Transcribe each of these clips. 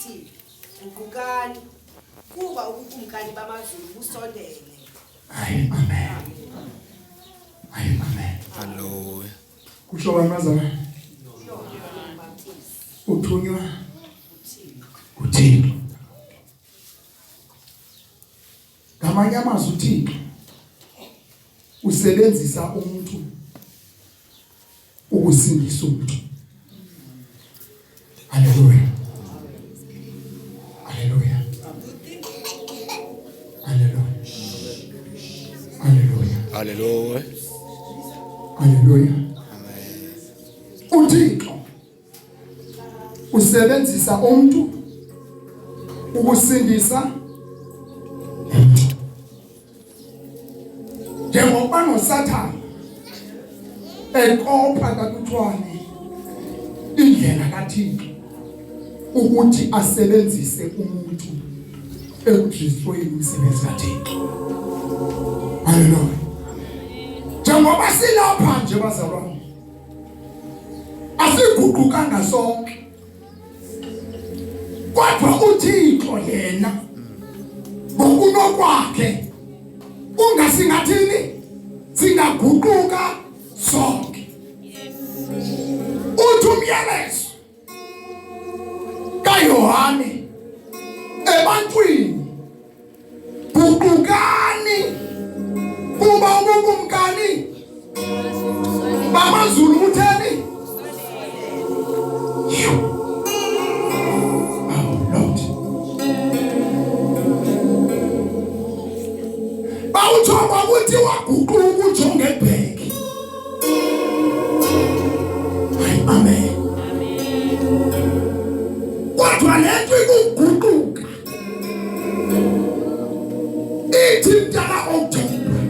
bathi uqukani kuba ubukumkani bamazulu busondele. Hayi amen. Hayi amen. Hallelujah. Kusho bamazana. Uthunywa uThixo. Ngamanye amazwi uThixo usebenzisa umuntu ukusindisa umuntu. Hallelujah. Hallelujah. Hallelujah. Hallelujah. Hallelujah. Hallelujah. Amen. uThixo usebenzisa umuntu ukusindisa umuntu. Njengoba noSathane eqopha kakuthwane indlela kaThixo ukuthi asebenzise umuntu ekujisweni umsebenzi kaThixo. Hallelujah. Njengoba silapha nje bazalwane asiguqukanga sonke kodwa uThixo yena ngokunokwakhe ungasingathini singaguquka sonke. Uthi umyalezo kaYohane ebantwini guqukani kuba ubukumkani bamazulu utheni. Bawuthoba ukuthi waguquka utsho ngebheki. Amen. Kodwa lento ikuguquka ithi mntaka October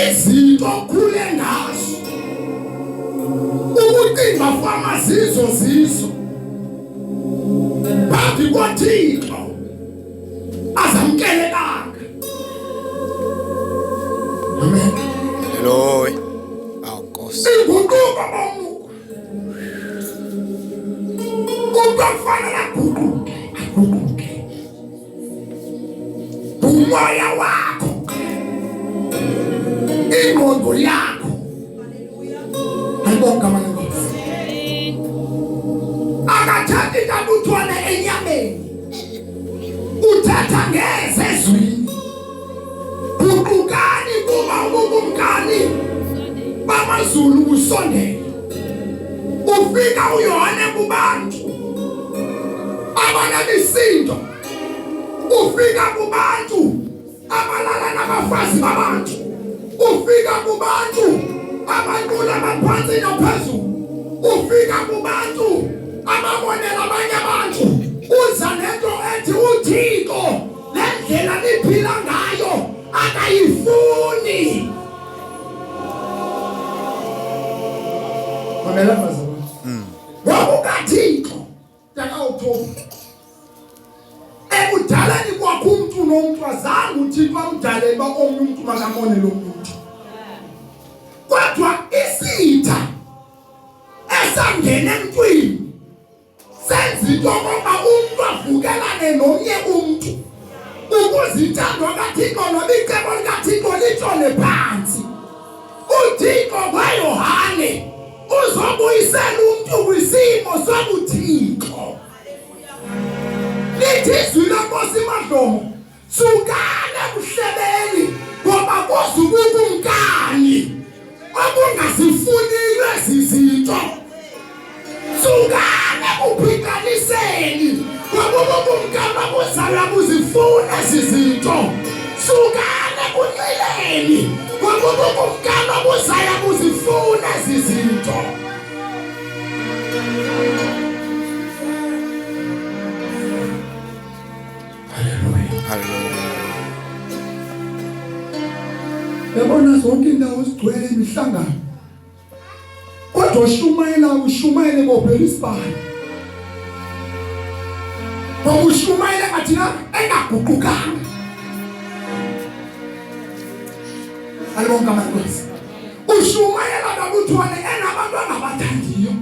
izinto khule ngazo ukucimba kwamazizo zizo phambi koThixo azamkelekanga. Amen. Hallelujah. Nkosi. Iguquka bomuko kufanele aguquke umoya wakho ingqondo yakho. Ayibonga manje Nkosi. Akathathi kabuthwane enyameni uthatha ngezezwini. Guqukani kuba ubukumkani bamazulu busondele. Ufika uYohane kubantu abanemisindo. Ufika kubantu abalala nabafazi babantu. Ufika kubantu abanqula abaphansi naphezulu. Ufika kubantu ababonela abanye abantu. Uza nento ethi uThixo lendlela liphila ngayo akayifuni. Mamela bazalwane. WabukaThixo takawuthoba. Ekudaleni kwakho umuntu nomuntu azange uThixo amdalela omnye umuntu makamone lo muntu. Kodwa isitha esangena emntwini senza into ngoba umuntu avukelane nomnye umuntu. Ukuzithando kaThixo nobicebo likaThixo litshone phansi. uThixo kwaYohane uzobuyisela umuntu kwisimo sobuthixo. Lithi izwi leNkosi Madlomo sukane kuhlebeni ngoba kozubukumkani okungazifuniwe izinto. Sukane kuphikaniseni ngoba ubukumkani obuzalwa buzifuna izinto. Sukane kunxileni ngoba ubukumkani obuzaya buzifuna izinto. Hallelujah. Yabona zonke indawo zigcwele imihlangano. Kodwa ushumayela bophela isibani. Ushumayela kathina engaguqukanga. Alibonga amankosi. Ushumayela kabuthwane enabantu abangabathandiyo.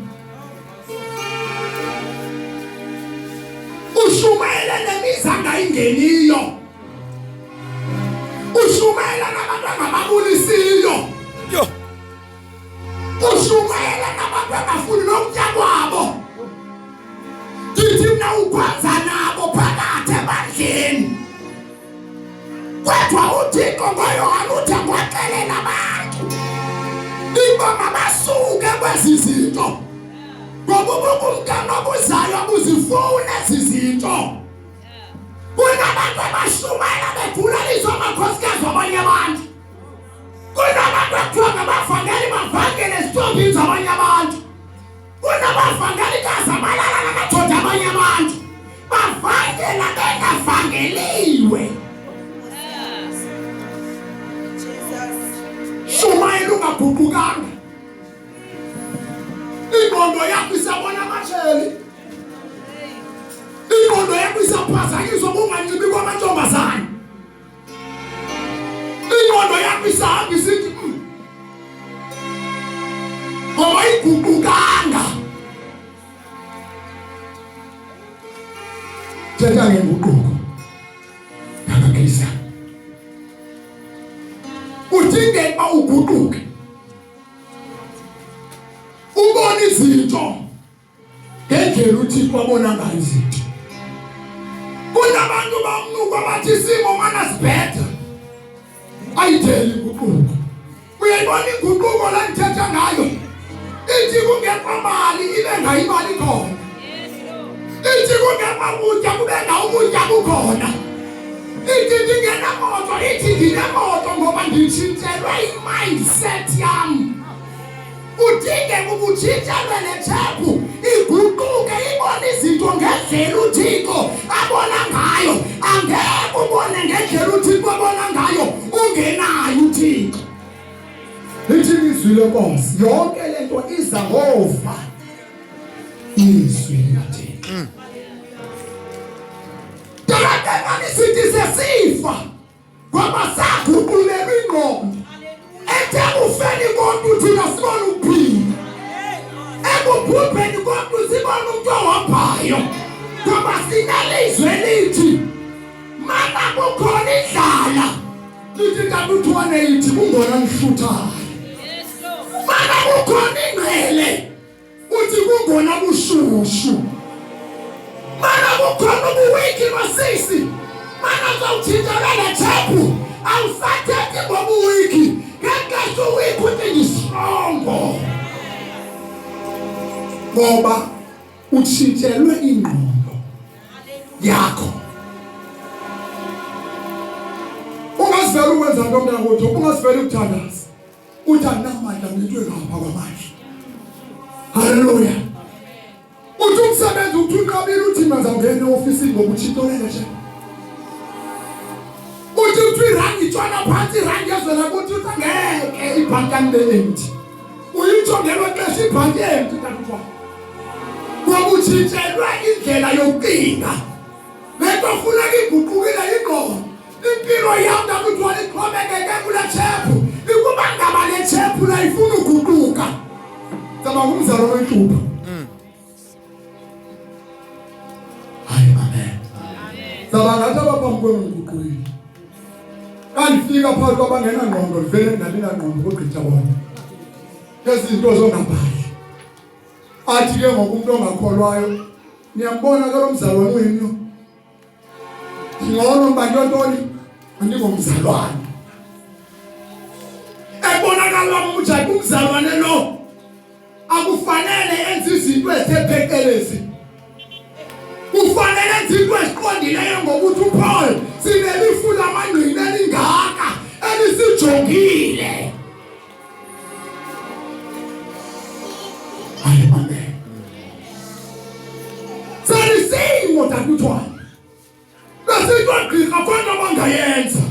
ushumayela nemizanga ingeniyo, ushumayela nabantu ababulisiyo, Yo. ushumayela nabantu abafuna nokutya kwabo. Ndithi mna ukwenza nabo phakathi ebandleni. Kodwa uThixo ngoYohane uthi kwaxelela abantu ukuba mabasuke kwezi zinto, ngoba ubukumkani obuzayo buzifuna ezi zinto. Kunabantu abashumayela begulaliswa amakhosikazi wabanye abantu. Kunabantu ekuthiwa ngabavangeli bavangele ezithombini zabanye abantu. Kunabavangelikazi abalala namadoda abanye abantu bavangela bengavangeliwe. Shumayela ungaguqukanga. Ingqondo yakho isabona amasheli. Ingqondo yakho isaphazanyiswa bungancibi kwamantombazane. Ingqondo yakho isahamba isithi ngoba iguqukanga. Thetha ngenguquko yakakisa. Udingeka uguquke. Ubone izinto ngendlela uThixo abona ngayo izinto. Kunabantu bamnuka bathi isimo mana sibhetha. Ayitheli uguquko. Uyayibona inguquko la ngithetha ngayo. Ithi kungekho mali ibe ngayimali khona. Ithi kungekho ukutya kube ngawukutya kukhona. Ithi ngingena moto, ithi nginemoto ngoba ngitshintshelwe i-mindset yami. Udinge ukutshintshelwe lethephu iguquke ibone izinto ngendlela uThixo abona ngayo. Angeke ubone ngendlela uThixo abona ngayo ungenayo uThixo. Lithi izwi lenkosi yonke lento iza ngova izwi likaThixo. Takatani sithi sesifa ngoba saguqulelwa ingqondo. Ethe ufeni konke uthina sibona ukuphila. Ekubhubheni konke sibona umuntu owabhayo. Ngoba sinalizwe lithi mana kukhona indlala. Lithi kanti uthwane yithi kungona nihluthayo. Mana kukhona ingqele uthi kungona bushushu. Mana kukhona ubuwiki basisi. Mana zawuthintshelwa lethephu awusathethi ngobuwiki. Ngeke uwiki uthi ngistrong. Ngoba utshintshelwe ingqondo yakho. Ungazivela ukwenza into mntakwethu, ungazivela ukuthandaza. Uthi anamandla ngento engapha kwamanje. Haleluya. Uthi umsebenzi uthi uqabile uthi mazawungena eofisini ngokuthintolele nje. Uthi irandi itshona phansi irandi yazwela ukuthi ngeke ibhanki ambelenti. Uyitshongelwe xesha ibhanki empty kanti ngoba utshintshelwe indlela yokucinga. Lento funeka iguqukile ingqondo. Impilo yami nakuthiwa iqhubekeke kule thephu. Ikuba ngaba le thephu la ifuna uguquka. Zama ngumzalo wenhlupho. Hayi amen. Zama ngathi abaphambi kwenguquqile. Kanifika phakathi kwabangena ngqondo livele ndalina ngqondo kugqitha bona. Izinto zongaphandle. Athi ke ngokumuntu ongakholwayo niyambona ke lo mzalwane wenu. Ngcono mba ntoni andingomzalwane. Ebonakala ukuthi umzalwane lo akufanele enze izinto eziphekelezi. Ufanele enze izinto eziqondileyo ngokuthi uPaul sinelifu lamangqina elingaka elisijongile. Amen. Salisimo takuthiwa. Nasitwagqirha konke abangayenza.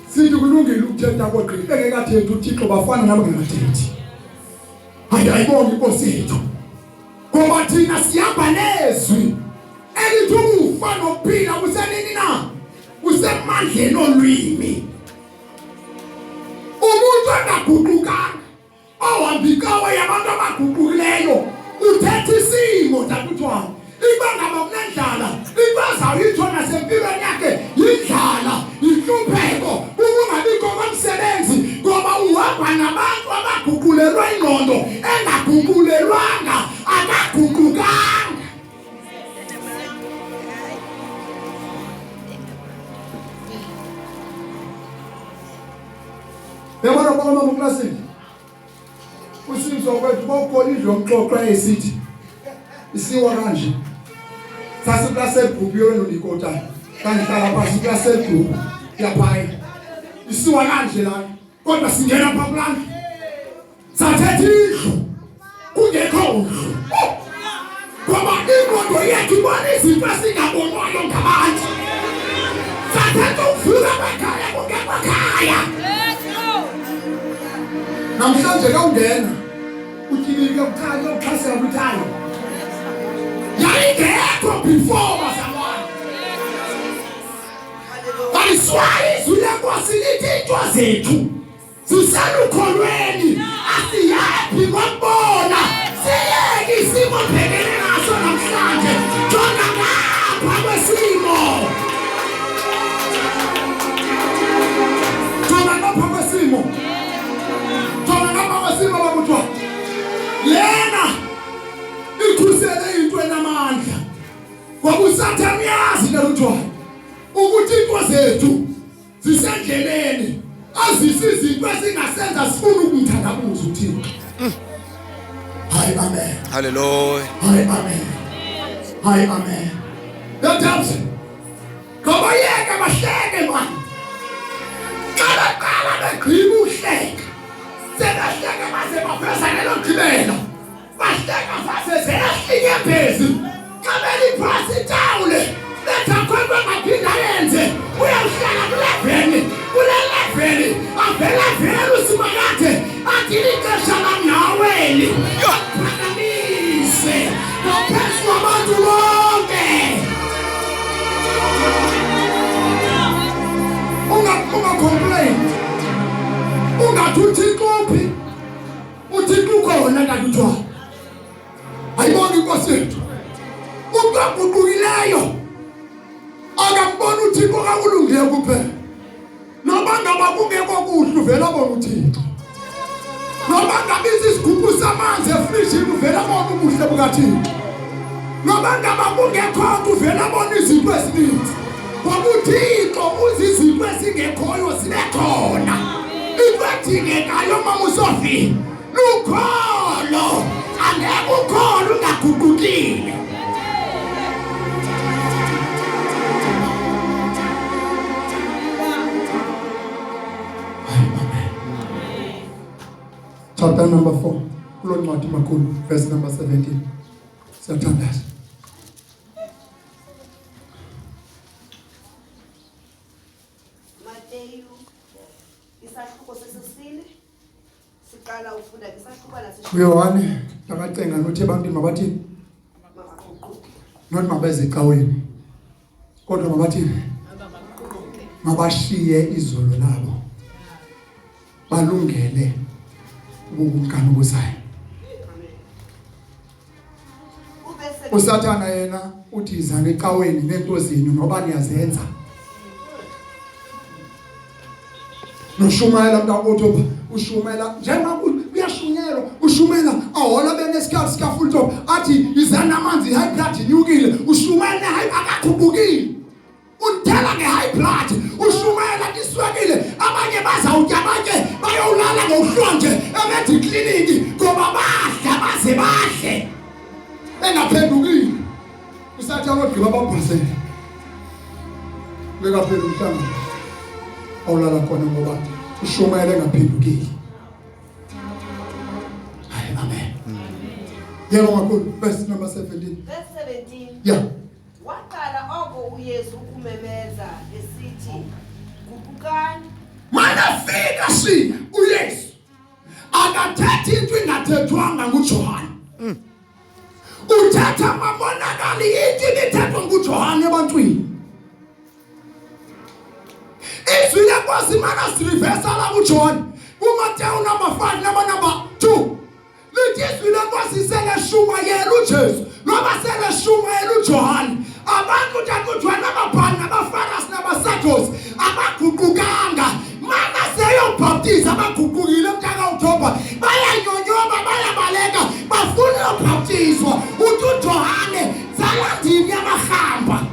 Sithi kulungile ukuthetha kwagqirha engekathethi uThixo bafana nabangathethi. Ayayibona inkosi yethu. Ngoba thina siyamba nezwi elithi ukufa nokuphila kusenini na? Kusemandleni olwimi. Umuntu ongaguqukanga owambikawe yabantu abaguqukileyo uthetha isimo takuthiwa. Iba ngaba Uyabona mama klasini. Usimzo kwethu bawukolile umxoxo esithi isiwa kanje. Sasi klase group yona ulikota. Kangihlala phansi klase group yaphaya. Isiwa kanje la. Kodwa singena phapulana. Sathethe indlu. Kungekho ndlu. Ngoba ingqondo yethu ibona izinto esingabonwayo ngabantu. Sathethe ukufika ekhaya kungekho ekhaya. Namhlanje kawungena utyilike ukhanya ukhasela kwithaya. Yayingekho before bazalwane. Ayiswayi izulekhosi lithi into zethu ziselukholweni asiyaphi ngokubona siyeke isimo bhekene naso namhlanje jonga ngapha kwesimo. Jonga ngapha kwesimo. Yena ikhusele into enamandla ngoba uSathane uyazi lutho ukuthi into zethu zisendleleni azisizi izinto esingasenza sifuna ukumthandabuza uThixo. Hayi amen. Hallelujah. Hayi amen. Hayi amen. Yathatha ngoba yeke bahleke manje qala begqiba uhleka. Sebahleka baze bafesa nelogqibela. Bahleka fase seyahlinya phezi. Kameli phasi tawule. Letha khona ngaphinda yenze. Uyawuhlala kule level. Avela vela usimakade. Athi ixesha lamnaweni. Phakamise. Ngaphezu kwabantu bonke. Unga complain. Ungathuthi kophi uThixo ukhona kanjalo ayibona inkosi yethu uqaquqileyo akambona uThixo kakulungile kuphela noba ngaba kungekho kuhle uvela bona uThixo noba ngaba isigubhu samanzi efrishini uvela bona ubuhle bukaThixo noba ngaba kungekho uvela bona izinto ezininzi ngoba uThixo uzizinto ezingekhoyo zibe khona. Ibathingekayo mama uSofi lukholo angeke ukholo ungaguqukile. Chapter number 4 kulo ncwadi makhulu verse number 17 siyathandaza. Yohane akacenga nothi abantu mabathi not mabeze ecaweni kodwa mabathi mabashiye izolo labo balungele ubukumkani obuzayo. uSathane yena uthi izana ecaweni nento zenu noba niyazenza. Noshumayela mntakwethu ushumayela njengoba uyashunyelwa ushumela ahola benesikhathi sikafultop athi izana amanzi high blood inyukile ushumayela high akakhubukile unthela nge-high blood ushumayela iswekile abanye bazawutya abanye bayolala ngohlonje emediclinic ngoba badla baze badle engaphendukile. Usathane ogqiba babhasele bekaphela umhlanga awulala khona ngoba ushumayela engaphendukile. Amen. Yebo makhulu verse number 17. Verse 17. Yeah. Waqala oko uYesu ukumemeza esithi gubukani. Manafika si uYesu akathethi into ingathethwanga nguJohane. Uthatha mabonakali into ibithethwa nguJohane ebantwini. Izwi lenkosi mana sirivesa la kuJohane uMateyu number 5 number 2 lithi izwi lenkosi seleshumayela uJesu noba seleshumayela uJohane abantu ntakuthiwa nababhali nabaFarisi nabaSadusi abaguqukanga mana seyobhaptiza abaguqukile mntaka October bayanyonyoba bayabaleka bafuna ukubhaptizwa uthi uJohane zalandini yamahamba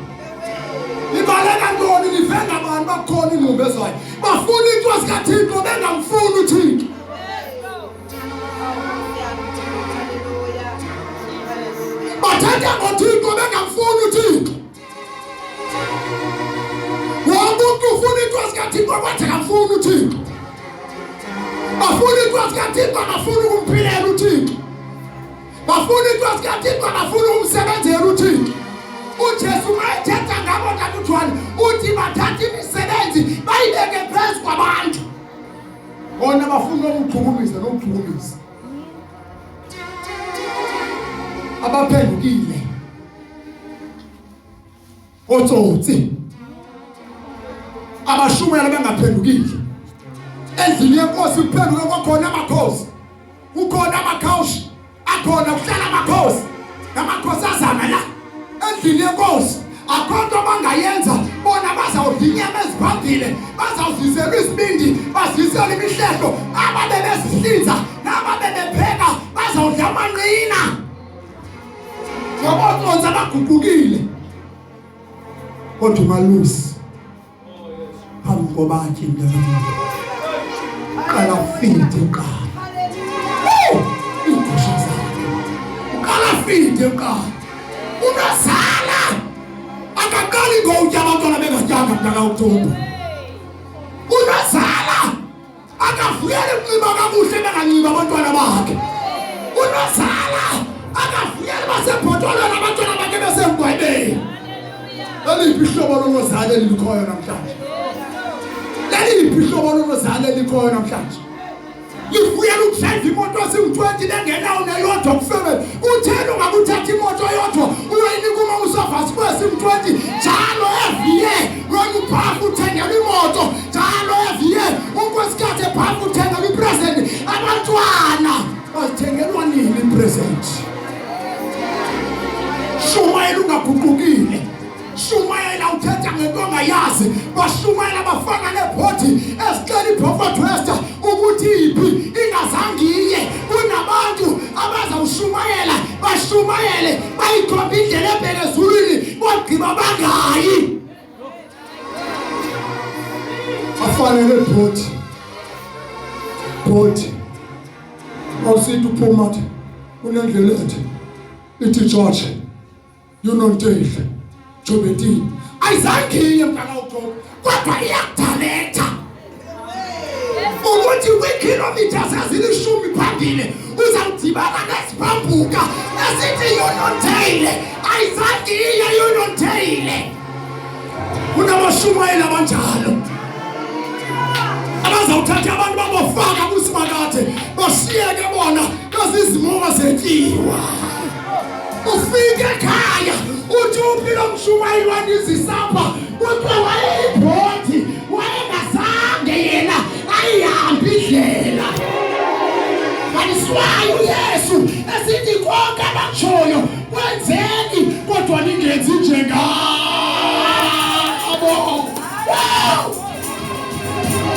ibaleka ntoni livenda abantu bakhona ingqumbe zayo bafuna into zikaThixo bengamfuni uThixo bafika ngoThixo bengamfuni uThixo. Wonke ufuna inkosi kaThixo kodwa akamfuni uThixo. Bafuna inkosi kaThixo bafuna ukumphilela uThixo. Bafuna inkosi kaThixo bafuna ukumsebenzela uThixo. uJesu mayethetha ngabo kakuthwani uthi bathatha imisebenzi bayibeke phezu kwabantu. Bona bafuna ukuchukumisa. Abaphendukile. Otsotsi. Abashumela bengaphendukile. Endlini yenkosi kuphenduka kwakhona amakhosi. Kukhona amakhawushi. Akhona kuhlala amakhosi. Amakhosazana la. Endlini yenkosi akhonto bangayenza bona bazawudinyama eziphambili bazawuzisela isibindi bazisela imihlehlo ababebezihlinza nababebepheka bazawudla amanqina ngoba abaguqukile kodwa malusi phambi kobathi ndabona qala ufite uqala ingosha zakho qala ufite uqala unazala akaqali ngokutya abantwana bengatyanga mntaka Oktoba. Unazala akavuyele ukunxiba kakuhle benganxiba abantwana bakhe. Unazala akavuyele basebhotolweni abantwana bakhe besengwebeni. Leliphi ihlobo lonozala elikhoyo namhlanje? Leliphi ihlobo lonozala elikhoyo namhlanje? Lifuyela ukushayela imoto esingu-20 nengenawo neyodwa kufebe utheni ungakuthatha imoto yodwa uyinika uma usafasi kwesingu-20 njalo eviye wena uphafu uthengela imoto njalo eviye unkosikazi ephafu uthengela ipresenti abantwana bazithengelwa nini ipresenti? Shumayela ungaguqukile. Shumayela uthetha ngento ongayazi. Bashumayela bafana nebhodi esicela iProfet Wester ukuthi iphi ingazange iye. Kunabantu abazawushumayela bashumayele bayikhomba indlela ebheke ezulwini bagqiba bangayi. Afana nebhodi. Awusithi uphuma unendlela ethi ithi George Unontile Jobeti ayizange iye mntaka Oktoba kodwa iyakuthaletha ukuthi kwiikhilomitha ezilishumi phambili uzawudibana nesibhambuka esithi Unontile. Ayizange iye Unontile. Kunabashumayeli abanjalo abazawuthatha abantu babafaka kusimakade bashiyeke bona bezizimoka zetyiwa. Ufike ekhaya uthi uphila umshumayeli wanizisapha kuthiwa wayeyibhodi wayengazange yena ayihambe indlela. Kaniswayo uYesu esithi konke abakushoyo kwenzeni kodwa ningenzi njengabo.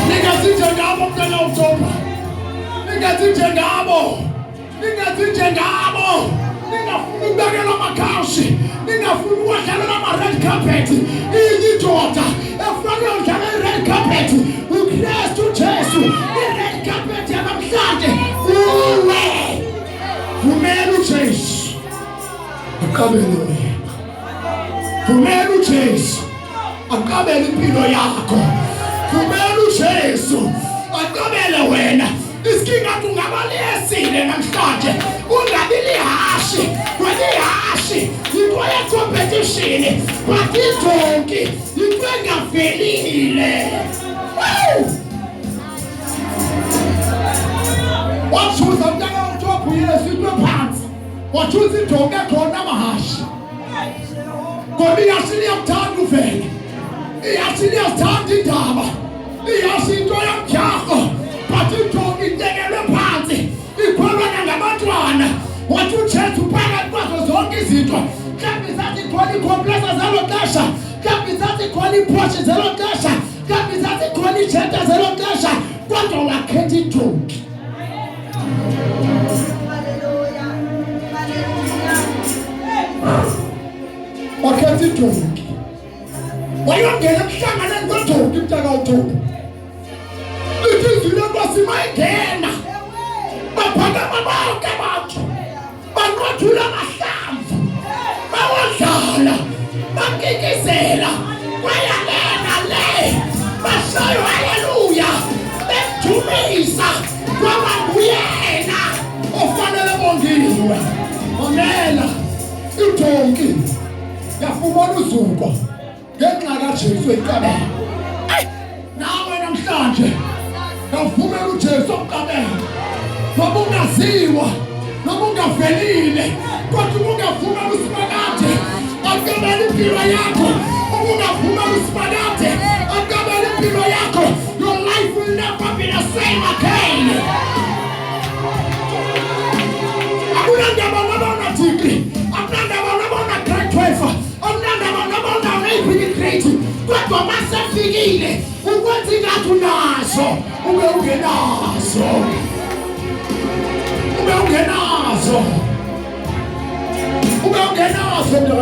Ningenzi njengabo mntana Oktoba. Ningenzi njengabo. Ningafuni ukubekela amakhashi. Ningafuni ukudlalela ama-red carpet. Indoda efuna ukudlala i-red carpet uKristu Jesu. I-red carpet yanamhlanje uwe. Vumela uJesu akabele wena. Vumela uJesu akabele impilo yakho. Vumela uJesu akabele wena. Iskinga tungabaliyesile namhlanje ungabi lihashi kwelihashi into ye-competition but idonki into engavelile. Wachuza mntaka Oktoba uYesu into phansi wachuza idonki ekhona amahashi ngoba ihashi liyakuthanda uvele. Ihashi liyazithanda indaba. Ihashi into yamdyarho but idonki intekelwe phansi ikhwelwa nangabantwana. Wathi uJesu phakathi kwazo zonke izinto mhlawumbe zathi khona iikhomplesa zelo xesha, mhlawumbe zathi khona iiPorsche zelo xesha, mhlawumbe zathi khona iijeta zelo xesha kodwa wakhetha idonki. Wakhetha idonki. Wayongena emhlanganeni kwedonki mntaka Oktoba. Izwi lenkosi mayingena baphakama bonke abantu banqothula amahlamvu bahola bakikizela bayalena le bashayo haleluya bethumisa kwaba nguyena ofanele bongiwe onela itonki yafumana uzuko ngenxa kaJesu enkabeni nawe namhlanje ngavumela uJesu enkabeni noma ungaziwa noma ungavelile kodwa ungavumela usimakade akabela impilo yakho ungavumela usimakade akabela impilo yakho your life will never be the same again. Akunandaba nabona degree akunandaba nabona grade 12 akunandaba nabona maybe grade kodwa masefikile ukwenza ngathi unazo ube ungenazo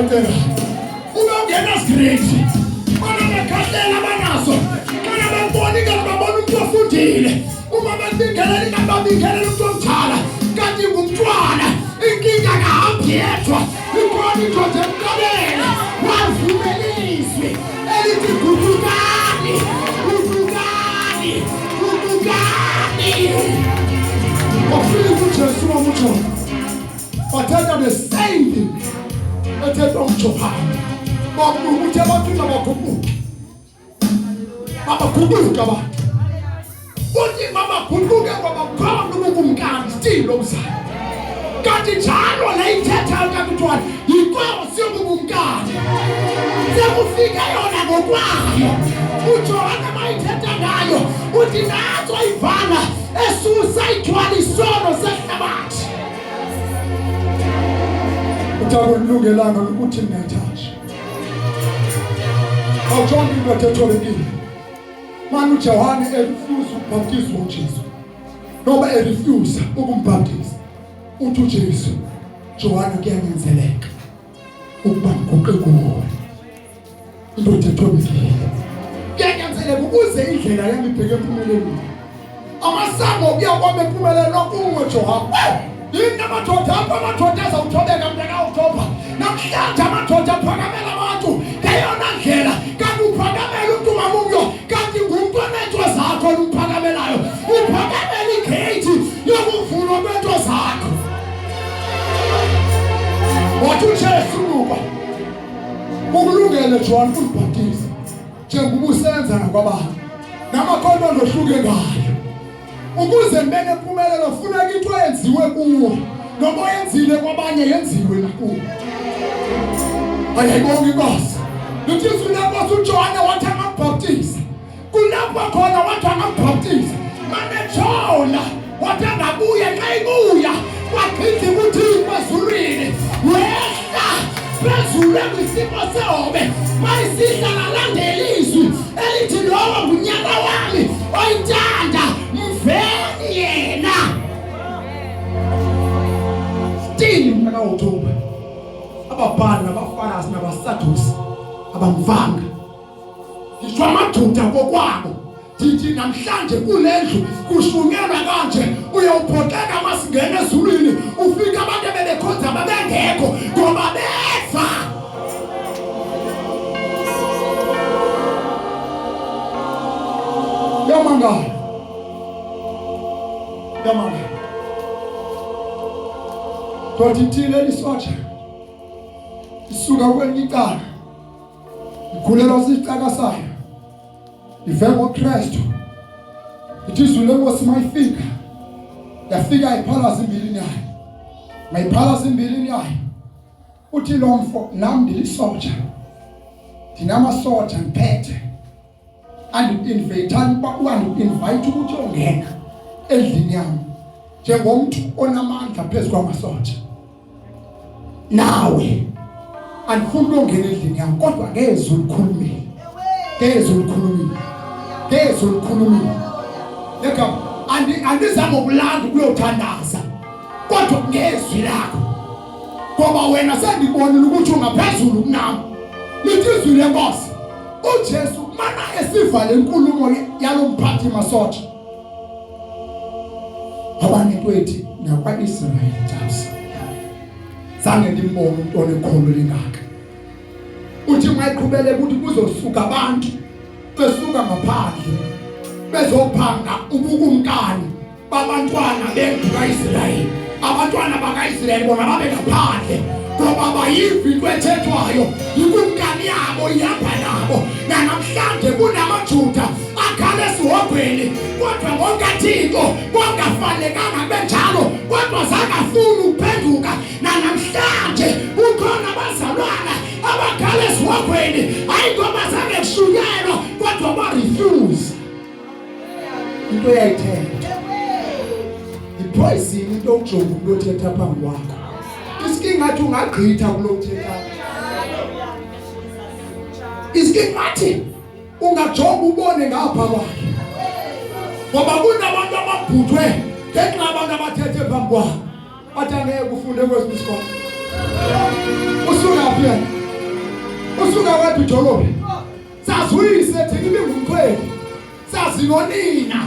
mntwana ungenazo grade bona bekhalela banazo bona baboni babona umuntu ofundile uma babingelela ingababingelela umuntu omdala kanti ngumntwana inkinga kahambi yedwa ikhona indoda emqabele wavumeliswe elithi gudukani wafika uJesu wamutsho wathatha the same thing ethetha umjopha ukuthi abantu babakhuphuka ba uthi babakhuphuka ngoba khona ukumkani stilo umzali kanti njalo la ithetha kaMntwana inkosi yokumkani sekufika yona ngokwayo uJohana mayithetha ngayo uthi nazo ivala esusa ithwala isono sehlabathi ukulungelanga ukuthi ngingathasha awujongi into etholekile manje uJohane refuse ukubhaptiza uJesu noma refuse ukumbhaptiza uthi uJesu Johana kuyanyenzeleka ukuba nguqe kuwe into etholekile kuyanyenzeleka ukuze indlela yami ibheke empumelelweni amasango kuyakwame empumelelweni nokuwe Johana yini amadoda azawuthobeka mntana uThopha namhlanje amadoda aphakamela abantu ngeyona ndlela kanti uphakamela umuntu mamuyo kanti ngumuntu onento zakho uphakamelayo uphakamela igate yokuvulwa kwento zakho wathi uJesu kuba ukulungele John ukubhaptiza njengoba usenza nakwabantu namakhono ohluke ngayo ukuze mbene impumelelo funeka into yenziwe kuwo noma yenzile kwabanye yenziwe nakuwe ayayibonga inkosi lithi usunako uJohana wathi angabhaptiza kulapho khona wathi angabhaptiza manje Jona wathi angabuya xa ibuya wachithi ukuthi phezulwini wehla phezulu kwisimo sehobe mayisihla lalandela izwi elithi lowo ngunyana wami oyithanda mveni yena still mntana uThopha ababhali nabafana nabasadusi abamvanga ngisho amadoda kokwabo thithi namhlanje kulendlu kushunyelwa kanje uyawuphoxeka masingena ezulwini ufika abantu bebekhonza babengekho ngoba befa yamanga Totitile lisotsha isuka kwenicala ikhulelwa sicaka sayo ivemo Kristu itizwe lenkosi mayifika yafika iphalasi imbilini yayo mayiphalasi imbilini yayo uthi lo mfo nami ndilisotsha ndinamasotsha ngiphethe invite ukuthi ongena endlini yami njengomuntu onamandla phezu kwamasotsha nawe andifuni ukungena endlini yami kodwa ngeze ulikhulumile leka andizama ukulanda kuyothandaza kodwa ngezwi lakho ngoba wena sendibonile ukuthi ungaphezulu kunami lithizwi lenkosi uJesu mana esivale inkulumo yalomphathi masotsha abanye kwethi nakwa-Israyeli jasi zange ndimbone umuntu onekholo lingaka uthi mayiqhubele ukuthi kuzosuka abantu besuka ngaphandle bezophanga ubukumkani babantwana bendlu kaIsrayeli. Abantwana bakaIsrayeli bona babe ngaphandle ngoba bayivi into ethethwayo, ikumkani yabo ihamba nabo. Namhlanje kunamaJuda akhala esihogweni, kodwa ngokaThixo kongafanelekanga benjalo, kodwa zakafuna ukuphenduka. Namhlanje kukhona abazalwana abakhala esihogweni, hayi ngoba zange kushukela, kodwa ba-refuse into yayithetha. Ipoison into ujonga umuntu othetha phambi kwakho. Isingathi ungagqitha kulo uthetha. Isingathi ungajonga ubone ngapha kwakhe. Ngoba kunabantu ababhuthwe ngenxa yabantu abathethe phambi kwakho. Bathi angeke ufunde kwesinye isikole. Usuka phi yena? Usuka wapi idolobha? Sazuyise thina ibingumkhweli. Sazinonina.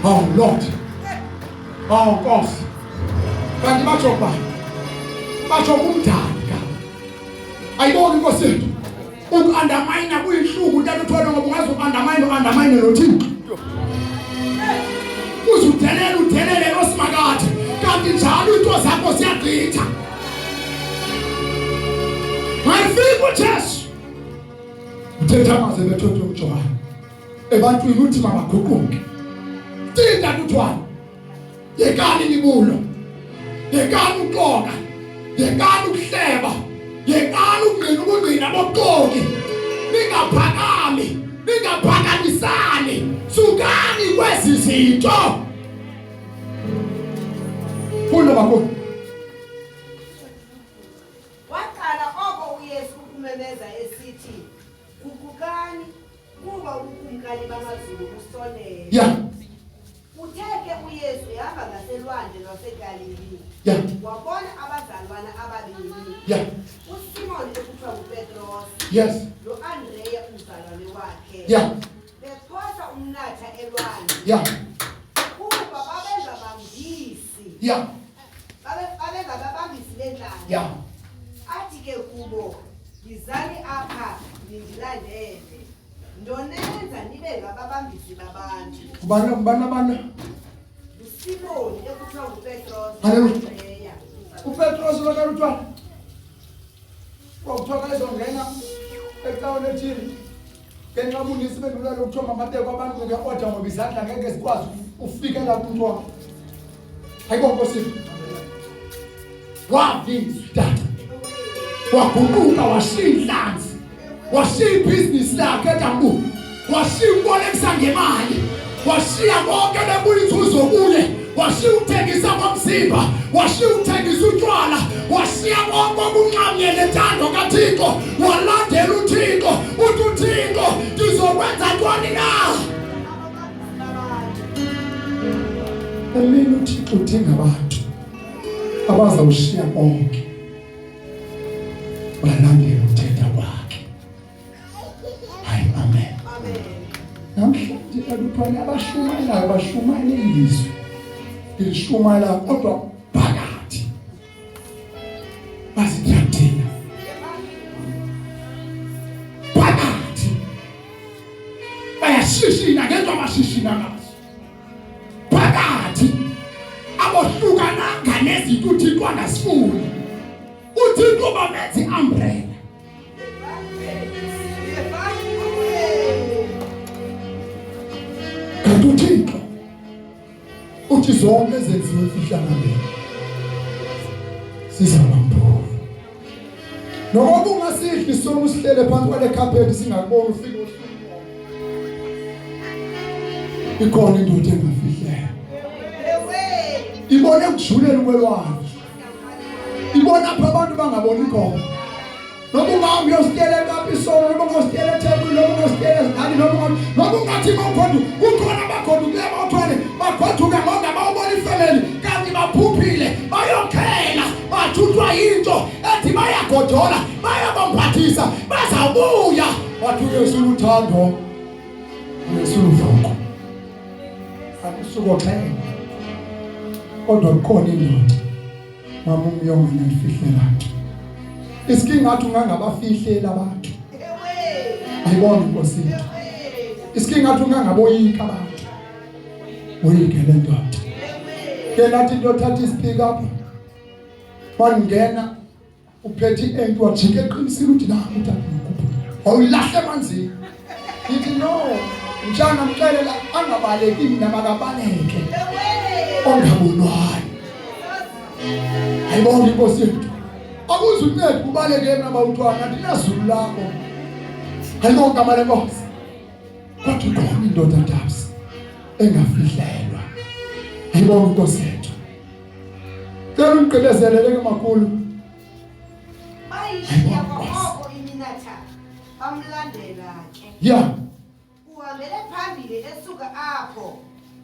Oh Lord. Oh Nkosi. Kanti batsho ba? Batsho kumdaka. Ayibona Nkosi yethu. Uku-undermine kuyihluku untana uthole ngoba ungaze u-undermine noThixo. Uzudelele noSimakade. Kanti njalo into zakho ziyagqitha. Mayifika uJesu. Uthetha amaze bethothe uJohane. Ebantwini uthi mabaguquke. Thinta kuthwana. Yekani imibulo. Yekani uqoka. Yekani ukuhleba. Yekani ukungqina ubungqina boqoki. Ningaphakamisani. Sukani kwezi zinto. Funda bakho. Waqala oko uYesu ukumemeza esithi, "Gugukani kuba ubukumkani bamazulu busondele." Yeah. Utheke uYesu ehamba ngaselwandle lwaseGalili. Yeah. Wabona abazalwana ababili. Yeah. uSimoni ekuthiwa nguPetros. Yes. Lo-Andreya umzalwane wakhe. Yeah. Bephosa umnatha elwandle. Yeah. Kuba babengabambisi. Yeah. Babengababambisi bendlala. Yeah. Athi ke kubo, "Yizani apha nindilandele. Ndonenza nibe ngababambisi babantu." Bana. uSimoni ekuthiwa nguPetros. Hallelujah. Andreya. uPetros wakalutwana. Kwakuthiwa ezongena ecaweni ethile. Ngenxa ubunisi bendlula lokuthoma amateko abantu nge-order ngoba izandla ngeke zikwazi ufikela kumuntu wakho. Hayibo Nkosi. Wavizwa tata. Waguquka washiya inhlanzi. Washiya ibhizinisi lakhe eTambu. Washiya ubolekisa ngemali. Washiya konke bebuya inzuzo kuye. Washiya ukuthengisa komzimba. Washiya ukuthengisa utshwala. Washiya konke okunxamye nethando kaThixo. Walandela uThixo. Uthi uThixo ngizokwenza ntoni na? Emini uThixo udinga abantu abazawushiya konke balandela uthetha kwakhe. Hayi amen. Namhlanje akuthwani abashumayelayo bashumayela ilizwi. Lishumayela kodwa phakathi bazithathela. Phakathi bayashishina ngento abashishina ngazo. Phakathi abohlukananga nezinto uThixo angasifuni. uThixo bamenza i-umbrella. Kanti uThixo uthi zonke ezenziwe emfihlakalo sizabambona. Noma kungasidli sono sihlele phansi kwale carpet singakuboni ufike uhlupho. Ikhona indoda engafihleka. Ibone ukujulele kwelwandle. Ibona apha abantu bangaboni khona. Noma ungahambi uyositela kaphi isono, noma ungositela eThekwini, noma ungositela eZimbabwe, noma ungathi bakhona kukhona abakhona kule bathwane bakhothuka ngoba bawubona ifamily kanti baphuphile bayokhela bathuthwa into ethi bayagodola bayabambathisa bazabuya wathi uYesu uthando uYesu uvoko akusuko xhela kodwa kukhona indoda mama umyonga nayifihlela Isinkinga ngathi ungangabafihlela abantu. Ayibona Nkosi yethu. Isinkinga ngathi ungangaboyika abantu. Uyike le ndoda. Ke nathi ndothatha ispeak up. Wangena uphethe into wajike eqinisile uthi naku uThixo. Awulahle emanzini. Ithi no, njana mxelela angabaleki mina makabaleke. Ongabonwayo. Ayibona Nkosi yethu. Akuze uncede kubaleke mina bawuthwana ndinazulu lakho. Hayibo ngama lenkosi. Kodwa ukhona indoda Tabs engafihlelwa. Hayibo Nkosi yethu. Cela ungqibezelele ke makhulu. Bayishiya kwakho iminatha. Bamlandela ke. Yeah. Uhambele phambili esuka apho.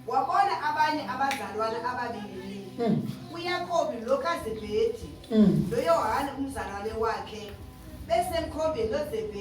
Wabona abanye abazalwane ababili. uYakobi lo kaZebhedi lo Yohane umzalwane wakhe besemkhombeni loZebhedi